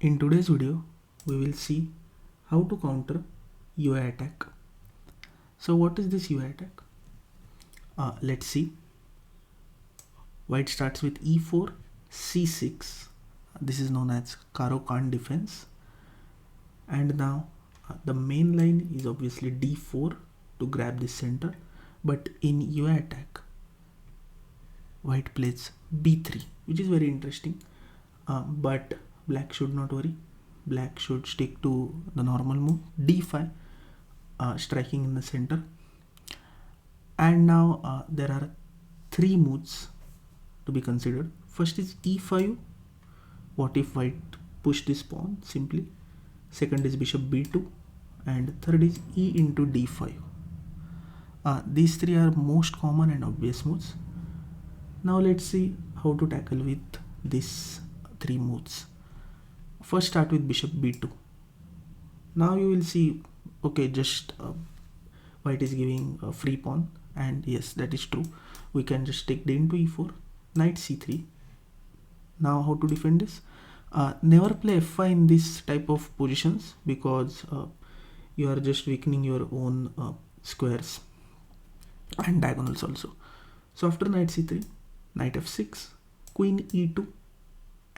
In today's video, we will see how to counter Euwe attack. So what is this Euwe attack? Let's see. White starts with e4, c6. This is known as Caro-Kann defense. And now the main line is obviously d4 to grab the center. But in Euwe attack, white plays b3, which is very interesting. But black should not worry. Black should stick to the normal move d5, striking in the center. And now there are three moves to be considered. First is e5. What if white push this pawn simply? Second is bishop b2, and third is e into d5. These three are most common and obvious moves. Now let's see how to tackle with these three moves. First start with bishop b2. Now you will see, okay, just white is giving a free pawn, and yes, that is true. We can just take d into e4, knight c3. Now how to defend this? Never play f5 in this type of positions, because you are just weakening your own squares and diagonals also. So after knight c3, knight f6, queen e2,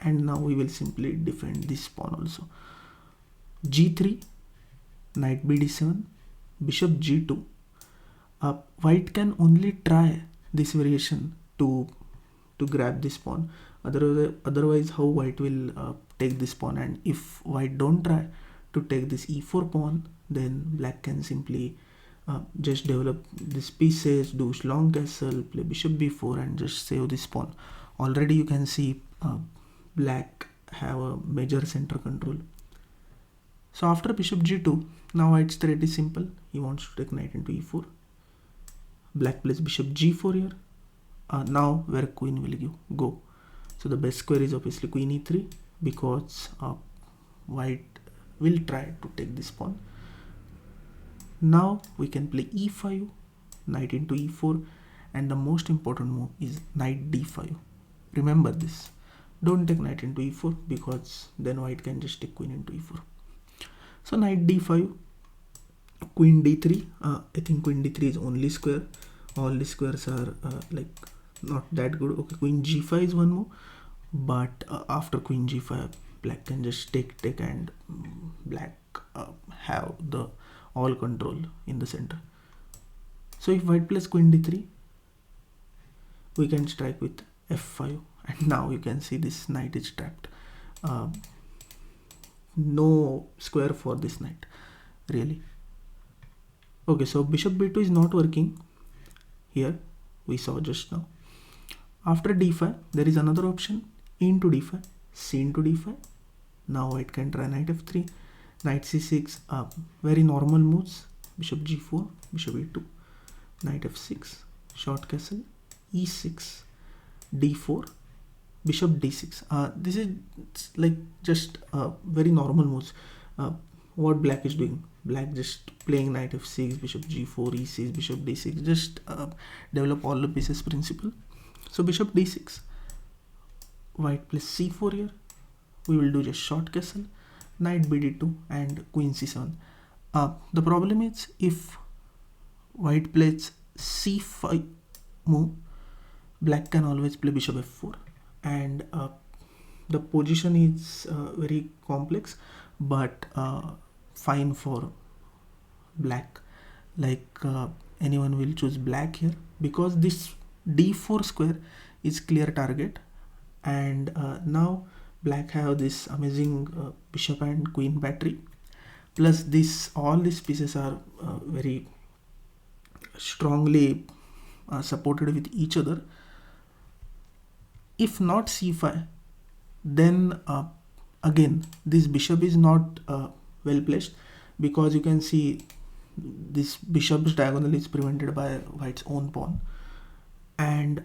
and now we will simply defend this pawn also. g3, knight b d7, bishop g2. White can only try this variation to grab this pawn. Otherwise how white will take this pawn, and if white don't try to take this e4 pawn, then black can simply just develop these pieces, do long castle, play bishop b4, and just save this pawn. Already you can see black have a major center control. So after bishop g2, now white's threat is simple. He wants to take knight into e4. Black plays bishop g4 here. Now where queen will go? So the best square is obviously queen e3, because white will try to take this pawn. Now we can play e5, knight into e4, and the most important move is knight d5. Remember this. Don't take knight into e4, because then white can just take queen into e4. So knight d5, queen d3. I think queen d3 is only square. All the squares are like not that good. Okay, queen g5 is one move, but after queen g5, black can just take, and black have the all control in the center. So if white plays queen d3, we can strike with f5, and now you can see this knight is trapped. No square for this knight, really. Okay, so bishop b2 is not working here, we saw just now. After d5, there is another option, e into d5, c into d5. Now white can try knight f3, knight c6, very normal moves, bishop g4, bishop e2, knight f6, short castle, e6, d4, bishop d6. This is like just very normal moves. What black is doing? Black just playing knight f6, bishop g4, e6, bishop d6, just develop all the pieces principle. So bishop d6, white plays c4 here. We will do just short castle, knight bd2, and queen c7. The problem is, if white plays c5 move, black can always play bishop f4, and the position is very complex, but fine for black. Like anyone will choose black here, because this d4 square is clear target, and now black have this amazing bishop and queen battery, plus this all these pieces are very strongly supported with each other. If not c5, then again this bishop is not well placed, because you can see this bishop's diagonal is prevented by white's own pawn, and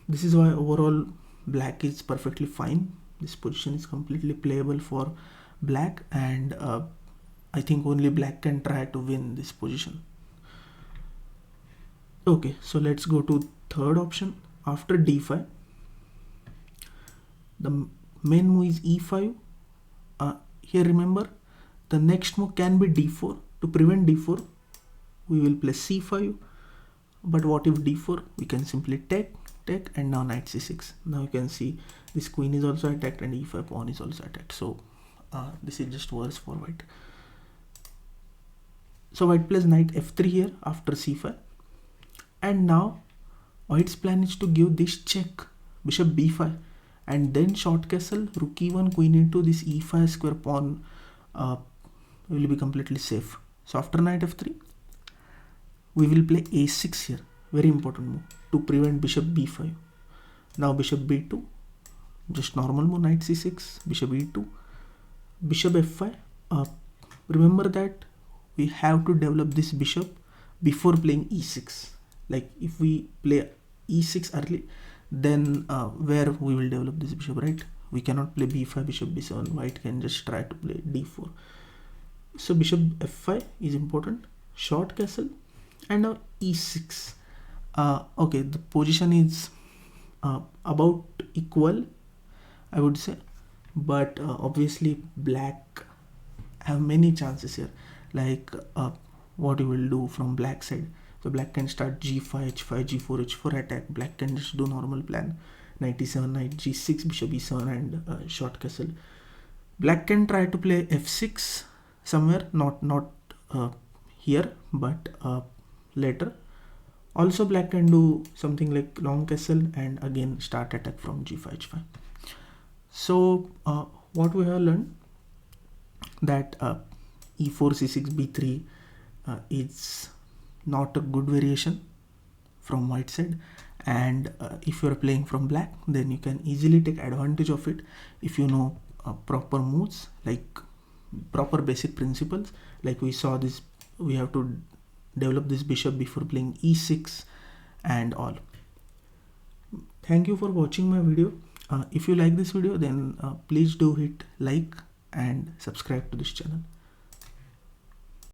this is why overall black is perfectly fine. This position is completely playable for black, and I think only black can try to win this position. Okay, so let's go to third option. After d5, the main move is e5. here remember, the next move can be d4. To prevent d4, we will play c5. But what if d4? We can simply take, and now knight c6. Now you can see this queen is also attacked and e5 pawn is also attacked. So this is just worse for white. So white plays knight f3 here after c5. And now white's plan is to give this check, bishop b5, and then short castle, rook e1, queen into this e5 square pawn will be completely safe. So after knight f3, we will play a6 here, very important move to prevent bishop b5. Now bishop b2, just normal move, knight c6, bishop e2, bishop f5. Remember that we have to develop this bishop before playing e6. Like if we play e6 early, then where we will develop this bishop, right? We cannot play b5, bishop b7. White can just try to play d4. So bishop f5 is important, short castle, and now e6. Okay, the position is about equal, I would say, but obviously black have many chances here. Like what you will do from black side. So black can start g5, h5, g4, h4 attack. Black can just do normal plan, knight e7, knight g6, bishop e7, and short castle. Black can try to play f6 somewhere, not here, but later. Also black can do something like long castle and again start attack from g5, h5. So what we have learned, that e4, c6, b3 is not a good variation from white side, and if you are playing from black, then you can easily take advantage of it if you know proper moves, like proper basic principles. Like we saw this, we have to develop this bishop before playing e6 and all. Thank you for watching my video. If you like this video, then please do hit like and subscribe to this channel.